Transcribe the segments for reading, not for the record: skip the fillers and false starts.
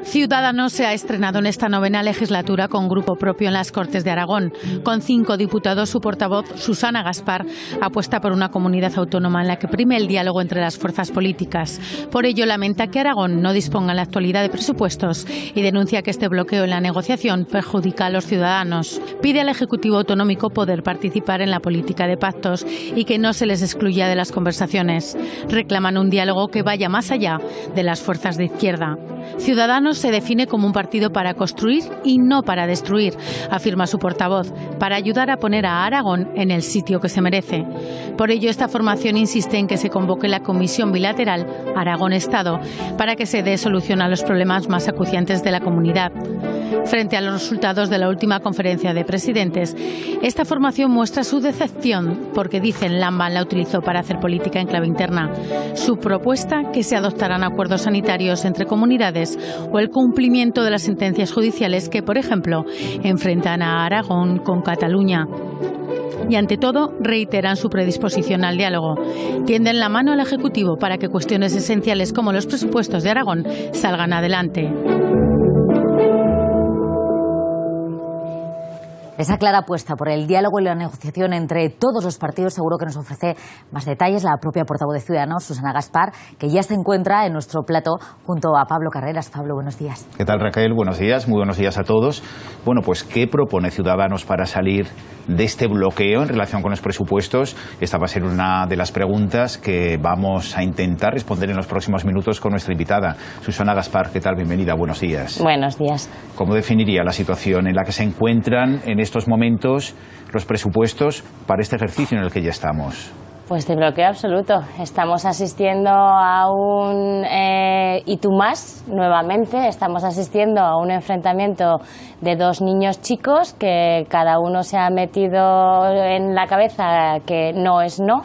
Ciudadanos se ha estrenado en esta novena legislatura con grupo propio en las Cortes de Aragón. Con 5 diputados, su portavoz, Susana Gaspar, apuesta por una comunidad autónoma en la que prime el diálogo entre las fuerzas políticas. Por ello, lamenta que Aragón no disponga en la actualidad de presupuestos y denuncia que este bloqueo en la negociación perjudica a los ciudadanos. Pide al Ejecutivo Autonómico poder participar en la política de pactos y que no se les excluya de las conversaciones. Reclaman un diálogo que vaya más allá de las fuerzas de izquierda. Ciudadanos se define como un partido para construir y no para destruir, afirma su portavoz, para ayudar a poner a Aragón en el sitio que se merece. Por ello, esta formación insiste en que se convoque la Comisión Bilateral Aragón-Estado para que se dé solución a los problemas más acuciantes de la comunidad. Frente a los resultados de la última conferencia de presidentes, esta formación muestra su decepción porque dicen Lamban la utilizó para hacer política en clave interna. Su propuesta, que se adoptarán acuerdos sanitarios entre comunidades o el cumplimiento de las sentencias judiciales que, por ejemplo, enfrentan a Aragón con Cataluña. Y ante todo, reiteran su predisposición al diálogo. Tienden la mano al Ejecutivo para que cuestiones esenciales como los presupuestos de Aragón salgan adelante. Esa clara apuesta por el diálogo y la negociación entre todos los partidos seguro que nos ofrece más detalles la propia portavoz de Ciudadanos, Susana Gaspar, que ya se encuentra en nuestro plato junto a Pablo Carreras. Pablo, buenos días. ¿Qué tal, Raquel? Buenos días, muy buenos días a todos. Bueno, pues ¿qué propone Ciudadanos para salir de este bloqueo en relación con los presupuestos? Esta va a ser una de las preguntas que vamos a intentar responder en los próximos minutos con nuestra invitada. Susana Gaspar, ¿qué tal? Bienvenida, buenos días. Buenos días. ¿Cómo definiría la situación en la que se encuentran en estos momentos los presupuestos para este ejercicio en el que ya estamos? Pues de bloqueo absoluto. Estamos asistiendo a un y tú más nuevamente. Estamos asistiendo a un enfrentamiento de dos niños chicos que cada uno se ha metido en la cabeza que no es no.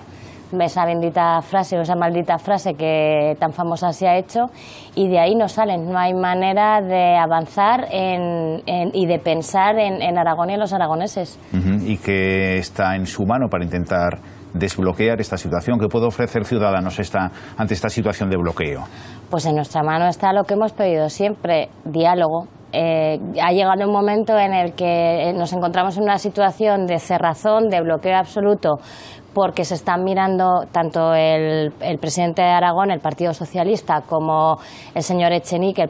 Esa bendita frase o esa maldita frase que tan famosa se ha hecho, y de ahí no salen. No hay manera de avanzar y de pensar en Aragón y en los aragoneses. ¿Y qué está en su mano para intentar desbloquear esta situación? ¿Qué puede ofrecer Ciudadanos ante esta situación de bloqueo? Pues en nuestra mano está lo que hemos pedido siempre: diálogo. Ha llegado un momento en el que nos encontramos en una situación de cerrazón, de bloqueo absoluto, porque se están mirando tanto el presidente de Aragón, el Partido Socialista, como el señor Echenique,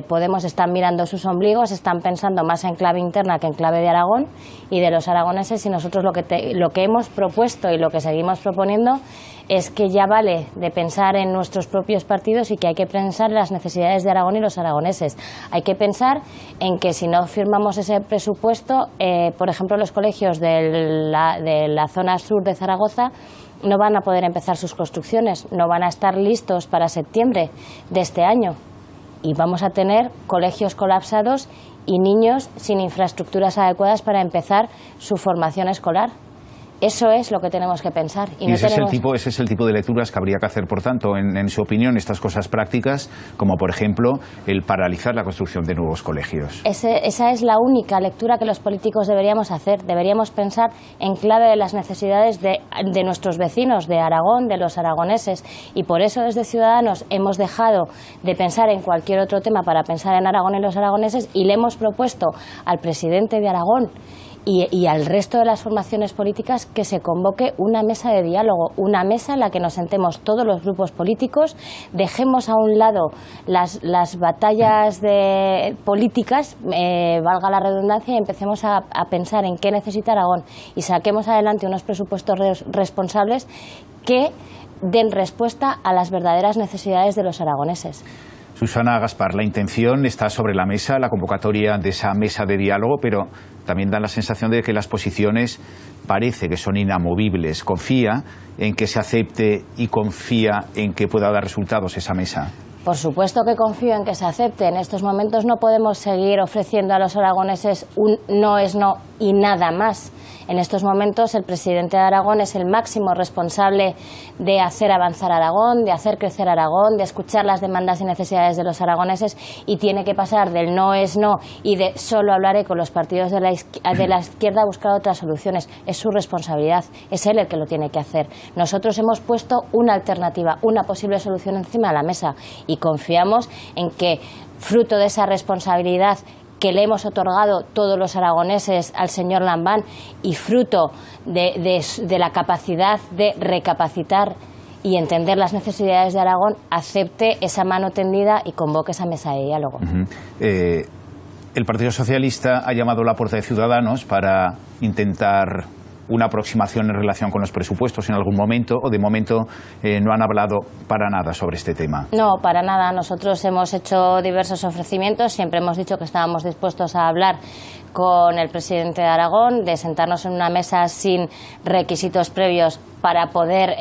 Podemos, están mirando sus ombligos, están pensando más en clave interna que en clave de Aragón y de los aragoneses, y nosotros lo que hemos propuesto y lo que seguimos proponiendo es que ya vale de pensar en nuestros propios partidos y que hay que pensar en las necesidades de Aragón y los aragoneses. Hay que pensar en que si no firmamos ese presupuesto, por ejemplo, los colegios de la zona sur de Zaragoza no van a poder empezar sus construcciones, no van a estar listos para septiembre de este año, y vamos a tener colegios colapsados y niños sin infraestructuras adecuadas para empezar su formación escolar. Eso es lo que tenemos que pensar. Y ese es el tipo de lecturas que habría que hacer, por tanto, en su opinión, estas cosas prácticas, como por ejemplo el paralizar la construcción de nuevos colegios. Esa es la única lectura que los políticos deberíamos hacer. Deberíamos pensar en clave de las necesidades de nuestros vecinos, de Aragón, de los aragoneses. Y por eso desde Ciudadanos hemos dejado de pensar en cualquier otro tema para pensar en Aragón y los aragoneses, y le hemos propuesto al presidente de Aragón y al resto de las formaciones políticas que se convoque una mesa de diálogo, una mesa en la que nos sentemos todos los grupos políticos, dejemos a un lado las batallas políticas, valga la redundancia, y empecemos a pensar en qué necesita Aragón y saquemos adelante unos presupuestos responsables que den respuesta a las verdaderas necesidades de los aragoneses. Susana Gaspar, la intención está sobre la mesa, la convocatoria de esa mesa de diálogo, pero también da la sensación de que las posiciones parece que son inamovibles. ¿Confía en que se acepte y confía en que pueda dar resultados esa mesa? Por supuesto que confío en que se acepte. En estos momentos no podemos seguir ofreciendo a los aragoneses un no es no y nada más. En estos momentos el presidente de Aragón es el máximo responsable de hacer avanzar Aragón, de hacer crecer Aragón, de escuchar las demandas y necesidades de los aragoneses, y tiene que pasar del no es no y de solo hablaré con los partidos de la izquierda a buscar otras soluciones. Es su responsabilidad, es él el que lo tiene que hacer. Nosotros hemos puesto una alternativa, una posible solución encima de la mesa, y confiamos en que, fruto de esa responsabilidad que le hemos otorgado todos los aragoneses al señor Lambán y fruto de la capacidad de recapacitar y entender las necesidades de Aragón, acepte esa mano tendida y convoque esa mesa de diálogo. El Partido Socialista ha llamado a la puerta de Ciudadanos para intentar una aproximación en relación con los presupuestos en algún momento, o de momento no han hablado para nada sobre este tema. No, para nada. Nosotros hemos hecho diversos ofrecimientos, siempre hemos dicho que estábamos dispuestos a hablar con el presidente de Aragón, de sentarnos en una mesa sin requisitos previos para poder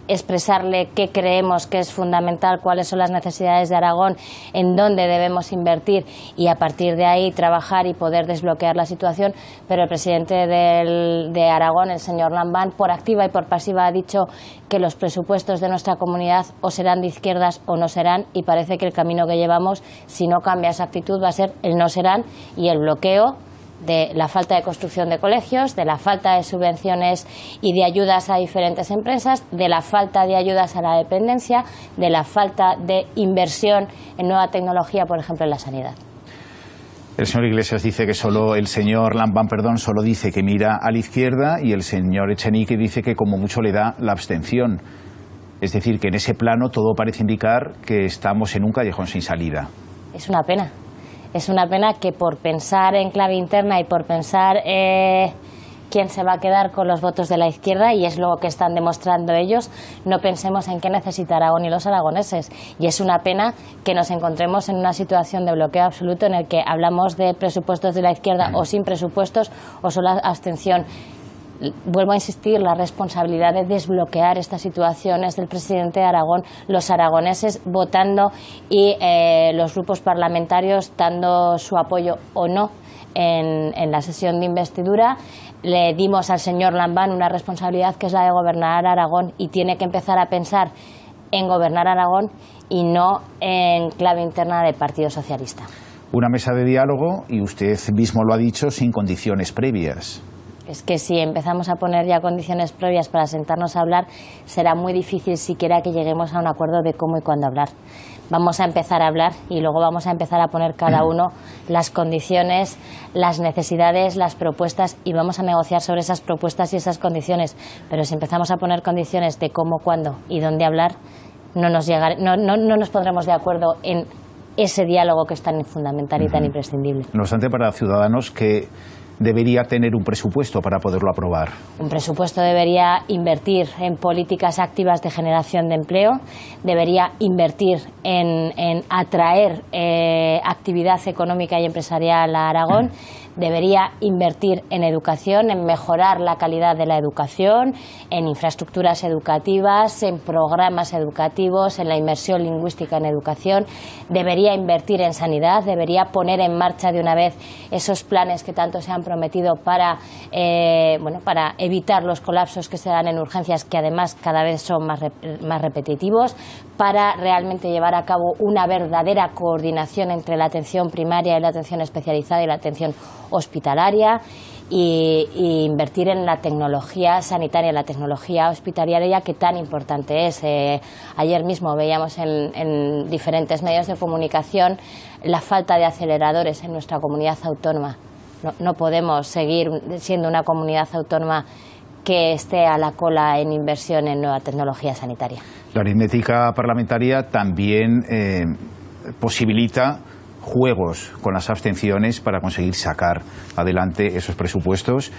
expresarle qué creemos que es fundamental, cuáles son las necesidades de Aragón, en dónde debemos invertir y a partir de ahí trabajar y poder desbloquear la situación. Pero el presidente de Aragón, el señor Lambán, por activa y por pasiva ha dicho que los presupuestos de nuestra comunidad o serán de izquierdas o no serán, y parece que el camino que llevamos, si no cambia esa actitud, va a ser el no serán y el bloqueo de la falta de construcción de colegios, de la falta de subvenciones y de ayudas a diferentes empresas, de la falta de ayudas a la dependencia, de la falta de inversión en nueva tecnología, por ejemplo, en la sanidad. El señor Iglesias dice que el señor Lambán, solo dice que mira a la izquierda, y el señor Echenique dice que como mucho le da la abstención. Es decir, que en ese plano todo parece indicar que estamos en un callejón sin salida. Es una pena. Es una pena que por pensar en clave interna y por pensar quién se va a quedar con los votos de la izquierda, y es lo que están demostrando ellos, no pensemos en qué necesita Aragón y los aragoneses. Y es una pena que nos encontremos en una situación de bloqueo absoluto en el que hablamos de presupuestos de la izquierda o sin presupuestos o solo abstención. Vuelvo a insistir, la responsabilidad de desbloquear esta situación es del presidente de Aragón, los aragoneses votando y los grupos parlamentarios dando su apoyo o no en la sesión de investidura. Le dimos al señor Lambán una responsabilidad que es la de gobernar Aragón, y tiene que empezar a pensar en gobernar Aragón y no en clave interna del Partido Socialista. Una mesa de diálogo, y usted mismo lo ha dicho, sin condiciones previas. Es que si empezamos a poner ya condiciones previas para sentarnos a hablar, será muy difícil siquiera que lleguemos a un acuerdo de cómo y cuándo hablar. Vamos a empezar a hablar y luego vamos a empezar a poner cada uno las condiciones, las necesidades, las propuestas, y vamos a negociar sobre esas propuestas y esas condiciones. Pero si empezamos a poner condiciones de cómo, cuándo y dónde hablar, no nos pondremos de acuerdo en ese diálogo que es tan fundamental y tan imprescindible. No obstante, para Ciudadanos, que debería tener un presupuesto para poderlo aprobar. Un presupuesto debería invertir en políticas activas de generación de empleo, debería invertir en atraer actividad económica y empresarial a Aragón, debería invertir en educación, en mejorar la calidad de la educación, en infraestructuras educativas, en programas educativos, en la inmersión lingüística en educación, debería invertir en sanidad, debería poner en marcha de una vez esos planes que tanto se han prometido para evitar los colapsos que se dan en urgencias, que además cada vez son más repetitivos, para realmente llevar a cabo una verdadera coordinación entre la atención primaria y la atención especializada y la atención hospitalaria, y invertir en la tecnología sanitaria, la tecnología hospitalaria, que tan importante es. Ayer mismo veíamos en diferentes medios de comunicación la falta de aceleradores en nuestra comunidad autónoma. No podemos seguir siendo una comunidad autónoma que esté a la cola en inversión en nueva tecnología sanitaria. La aritmética parlamentaria también posibilita juegos con las abstenciones para conseguir sacar adelante esos presupuestos.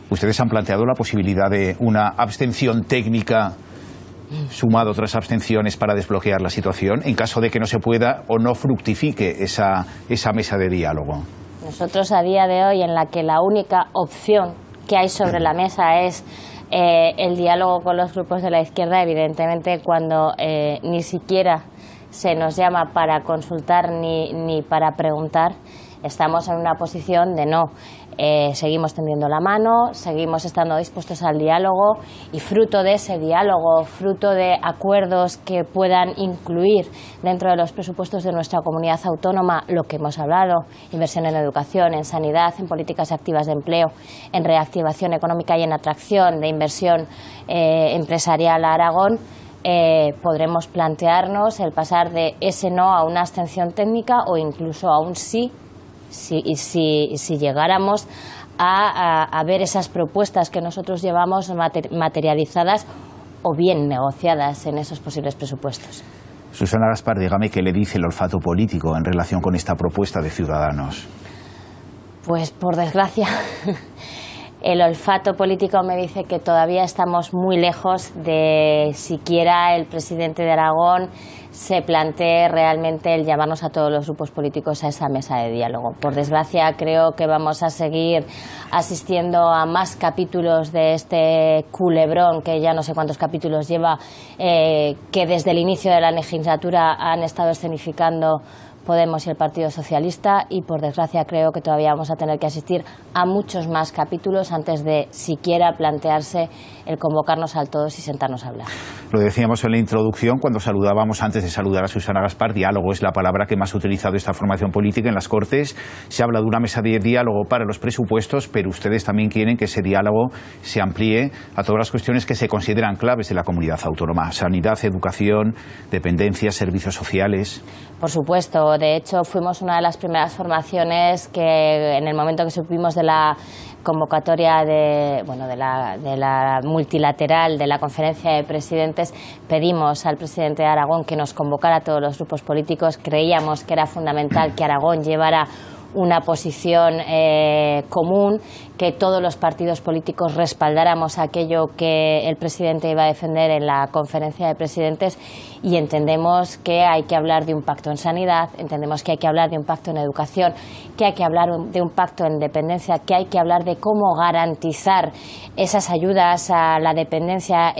¿Ustedes han planteado la posibilidad de una abstención técnica sumado a otras abstenciones para desbloquear la situación, en caso de que no se pueda o no fructifique esa mesa de diálogo? Nosotros, a día de hoy, en la que la única opción que hay sobre la mesa es el diálogo con los grupos de la izquierda, evidentemente cuando ni siquiera se nos llama para consultar ni para preguntar, estamos en una posición de no. Seguimos tendiendo la mano, seguimos estando dispuestos al diálogo, y fruto de ese diálogo, fruto de acuerdos que puedan incluir dentro de los presupuestos de nuestra comunidad autónoma lo que hemos hablado: inversión en educación, en sanidad, en políticas activas de empleo, en reactivación económica y en atracción de inversión empresarial a Aragón, podremos plantearnos el pasar de ese no a una abstención técnica o incluso a un sí, si llegáramos a ver esas propuestas que nosotros llevamos materializadas o bien negociadas en esos posibles presupuestos. Susana Gaspar, dígame qué le dice el olfato político en relación con esta propuesta de Ciudadanos. Pues por desgracia, el olfato político me dice que todavía estamos muy lejos de siquiera el presidente de Aragón se plantee realmente el llamarnos a todos los grupos políticos a esa mesa de diálogo. Por desgracia, creo que vamos a seguir asistiendo a más capítulos de este culebrón, que ya no sé cuántos capítulos lleva, que desde el inicio de la legislatura han estado escenificando Podemos y el Partido Socialista, y por desgracia creo que todavía vamos a tener que asistir a muchos más capítulos antes de siquiera plantearse el convocarnos a todos y sentarnos a hablar. Lo decíamos en la introducción cuando saludábamos, antes de saludar a Susana Gaspar, diálogo es la palabra que más ha utilizado esta formación política en las Cortes. Se habla de una mesa de diálogo para los presupuestos, pero ustedes también quieren que ese diálogo se amplíe a todas las cuestiones que se consideran claves de la comunidad autónoma: sanidad, educación, dependencia, servicios sociales. Por supuesto, de hecho fuimos una de las primeras formaciones que en el momento que supimos de la convocatoria de la multilateral de la conferencia de presidentes, pedimos al presidente de Aragón que nos convocara a todos los grupos políticos. Creíamos que era fundamental que Aragón llevara una posición común, que todos los partidos políticos respaldáramos aquello que el presidente iba a defender en la conferencia de presidentes, y entendemos que hay que hablar de un pacto en sanidad, entendemos que hay que hablar de un pacto en educación, que hay que hablar de un pacto en dependencia, que hay que hablar de cómo garantizar esas ayudas a la dependencia,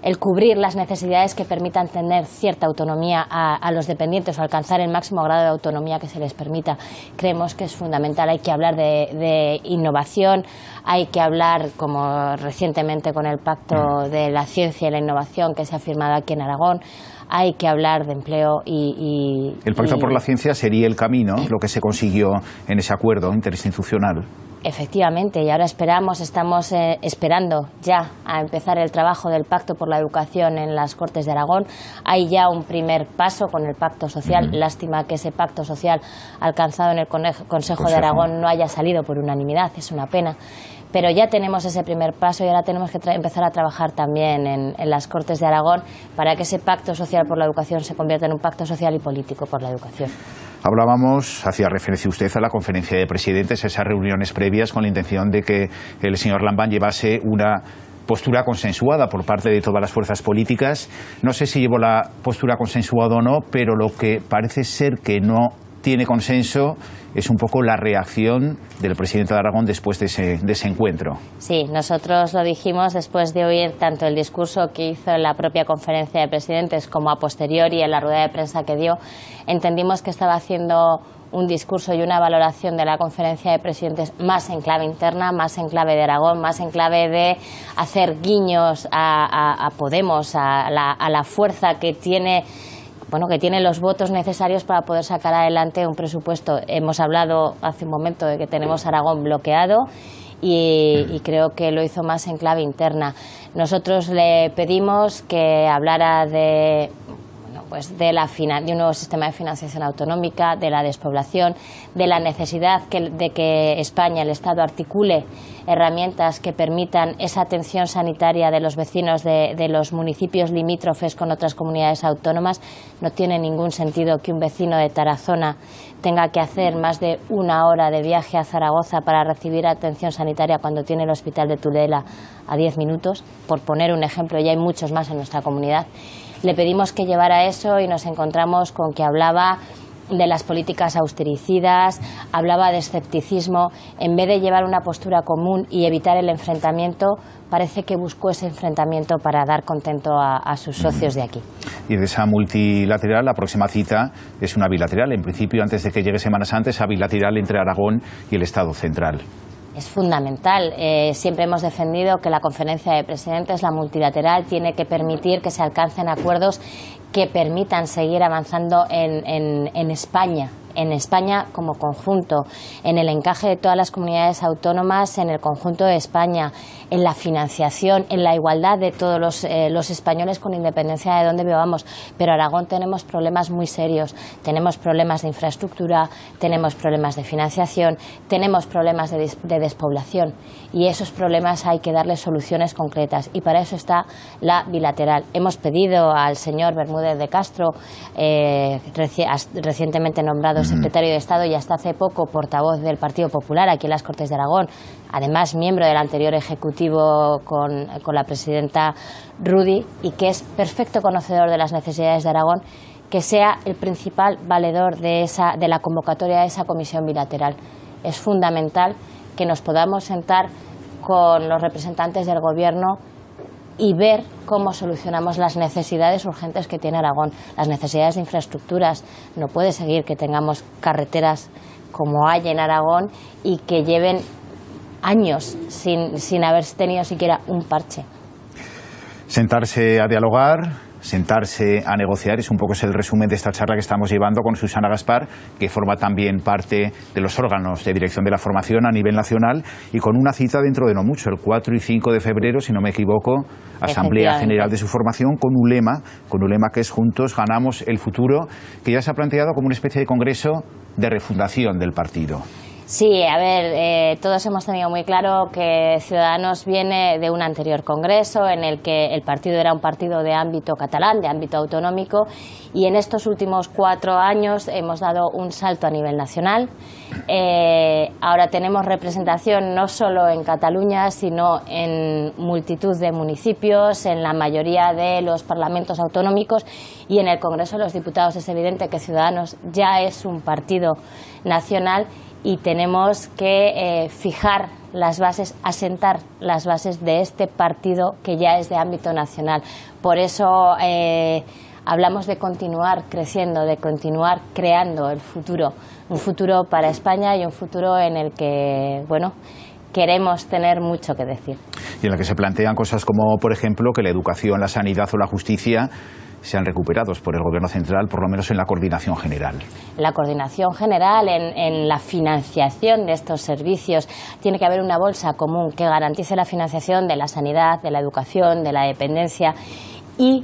el cubrir las necesidades que permitan tener cierta autonomía a los dependientes o alcanzar el máximo grado de autonomía que se les permita. Creemos que es fundamental. Hay que hablar de innovación, hay que hablar, como recientemente con el Pacto de la Ciencia y la Innovación que se ha firmado aquí en Aragón, hay que hablar de empleo y el Pacto por la Ciencia sería el camino, lo que se consiguió en ese acuerdo interinstitucional. Efectivamente, y ahora estamos esperando ya a empezar el trabajo del Pacto por la Educación en las Cortes de Aragón. Hay ya un primer paso con el Pacto Social. Lástima que ese Pacto Social alcanzado en el Consejo de Aragón no haya salido por unanimidad, es una pena. Pero ya tenemos ese primer paso y ahora tenemos que empezar a trabajar también en las Cortes de Aragón para que ese Pacto Social por la Educación se convierta en un pacto social y político por la educación. Hablábamos, hacía referencia usted a la conferencia de presidentes, esas reuniones previas con la intención de que el señor Lambán llevase una postura consensuada por parte de todas las fuerzas políticas. No sé si llevó la postura consensuada o no, pero lo que parece ser que no tiene consenso es un poco la reacción del presidente de Aragón después de ese encuentro. Sí, nosotros lo dijimos después de oír tanto el discurso que hizo en la propia conferencia de presidentes como a posteriori en la rueda de prensa que dio. Entendimos que estaba haciendo un discurso y una valoración de la conferencia de presidentes más en clave interna, más en clave de Aragón, más en clave de hacer guiños a Podemos, a la fuerza que tiene los votos necesarios para poder sacar adelante un presupuesto. Hemos hablado hace un momento de que tenemos Aragón bloqueado y creo que lo hizo más en clave interna. Nosotros le pedimos que hablara de un nuevo sistema de financiación autonómica, de la despoblación, de la necesidad de que España, el Estado, articule herramientas que permitan esa atención sanitaria de los vecinos de los municipios limítrofes con otras comunidades autónomas. No tiene ningún sentido que un vecino de Tarazona tenga que hacer más de una hora de viaje a Zaragoza para recibir atención sanitaria cuando tiene el hospital de Tudela a 10 minutos, por poner un ejemplo, y hay muchos más en nuestra comunidad. Le pedimos que llevara eso y nos encontramos con que hablaba de las políticas austericidas, hablaba de escepticismo. En vez de llevar una postura común y evitar el enfrentamiento, parece que buscó ese enfrentamiento para dar contento a sus socios de aquí. Y de esa multilateral, la próxima cita es una bilateral. En principio, antes de que llegue Semana Santa, esa bilateral entre Aragón y el Estado central. Es fundamental. Siempre hemos defendido que la conferencia de presidentes, la multilateral, tiene que permitir que se alcancen acuerdos que permitan seguir avanzando en España como conjunto, en el encaje de todas las comunidades autónomas en el conjunto de España, en la financiación, en la igualdad de todos los españoles con independencia de dónde vivamos. Pero Aragón tenemos problemas muy serios. Tenemos problemas de infraestructura, tenemos problemas de financiación, tenemos problemas de despoblación. Y esos problemas hay que darles soluciones concretas. Y para eso está la bilateral. Hemos pedido al señor Bermúdez de Castro, recientemente nombrado secretario de Estado y hasta hace poco portavoz del Partido Popular aquí en las Cortes de Aragón, además miembro del anterior Ejecutivo con la presidenta Rudy, y que es perfecto conocedor de las necesidades de Aragón, que sea el principal valedor de la convocatoria de esa comisión bilateral. Es fundamental que nos podamos sentar con los representantes del Gobierno y ver cómo solucionamos las necesidades urgentes que tiene Aragón, las necesidades de infraestructuras. No puede seguir que tengamos carreteras como hay en Aragón y que lleven años sin haber tenido siquiera un parche. Sentarse a dialogar, sentarse a negociar, es un poco el resumen de esta charla que estamos llevando con Susana Gaspar, que forma también parte de los órganos de dirección de la formación a nivel nacional, y con una cita dentro de no mucho, el 4 y 5 de febrero, si no me equivoco, Asamblea General de su formación, con un lema que es Juntos ganamos el futuro, que ya se ha planteado como una especie de congreso de refundación del partido. Sí, a ver, todos hemos tenido muy claro que Ciudadanos viene de un anterior congreso en el que el partido era un partido de ámbito catalán, de ámbito autonómico, y en estos últimos 4 años hemos dado un salto a nivel nacional. Ahora tenemos representación no solo en Cataluña, sino en multitud de municipios, en la mayoría de los parlamentos autonómicos, y en el Congreso de los Diputados es evidente que Ciudadanos ya es un partido nacional. Y tenemos que fijar las bases, asentar las bases de este partido que ya es de ámbito nacional. Por eso hablamos de continuar creciendo, de continuar creando el futuro, un futuro para España y un futuro en el que, bueno, queremos tener mucho que decir. Y en la que se plantean cosas como, por ejemplo, que la educación, la sanidad o la justicia sean recuperados por el Gobierno central, por lo menos en la coordinación general. La coordinación general, en la financiación de estos servicios. Tiene que haber una bolsa común que garantice la financiación de la sanidad, de la educación, de la dependencia, y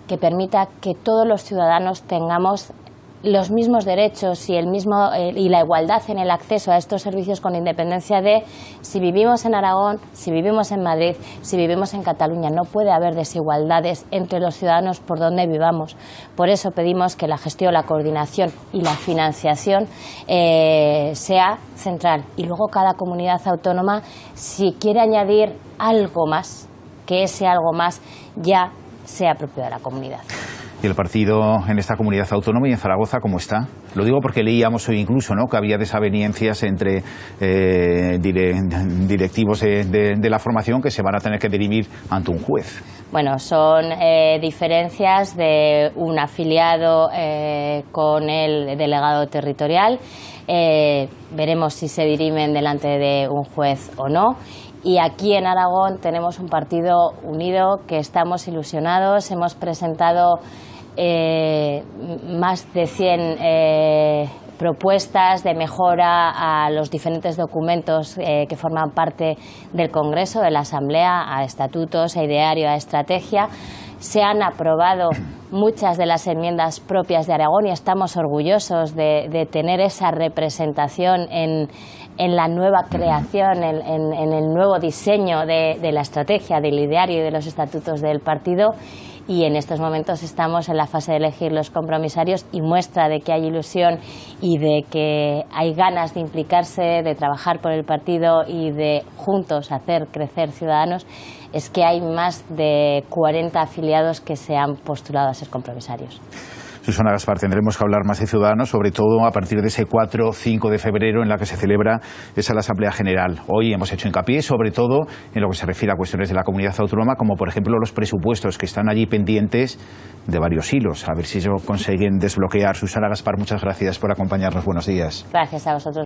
que permita que todos los ciudadanos tengamos los mismos derechos y la igualdad en el acceso a estos servicios, con independencia de si vivimos en Aragón, si vivimos en Madrid, si vivimos en Cataluña. No puede haber desigualdades entre los ciudadanos por donde vivamos. Por eso pedimos que la gestión, la coordinación y la financiación sea central. Y luego cada comunidad autónoma, si quiere añadir algo más, que ese algo más ya sea propio de la comunidad. ¿Y el partido en esta comunidad autónoma y en Zaragoza cómo está? Lo digo porque leíamos hoy incluso, ¿no?, que había desavenencias entre directivos de la formación que se van a tener que dirimir ante un juez. Bueno, son diferencias de un afiliado con el delegado territorial. Veremos si se dirimen delante de un juez o no. Y aquí en Aragón tenemos un partido unido, que estamos ilusionados. Hemos presentado más de 100 propuestas de mejora a los diferentes documentos que forman parte del Congreso, de la Asamblea, a estatutos, a ideario, a estrategia. Se han aprobado muchas de las enmiendas propias de Aragón y estamos orgullosos de tener esa representación en la nueva creación, en el nuevo diseño de la estrategia, del ideario y de los estatutos del partido. Y en estos momentos estamos en la fase de elegir los compromisarios, y muestra de que hay ilusión y de que hay ganas de implicarse, de trabajar por el partido y de juntos hacer crecer Ciudadanos, es que hay más de 40 afiliados que se han postulado a ser compromisarios. Susana Gaspar, tendremos que hablar más de Ciudadanos, sobre todo a partir de ese 4-5 de febrero en la que se celebra la Asamblea General. Hoy hemos hecho hincapié sobre todo en lo que se refiere a cuestiones de la comunidad autónoma, como por ejemplo los presupuestos, que están allí pendientes de varios hilos. A ver si ellos consiguen desbloquear. Susana Gaspar, muchas gracias por acompañarnos. Buenos días. Gracias a vosotros.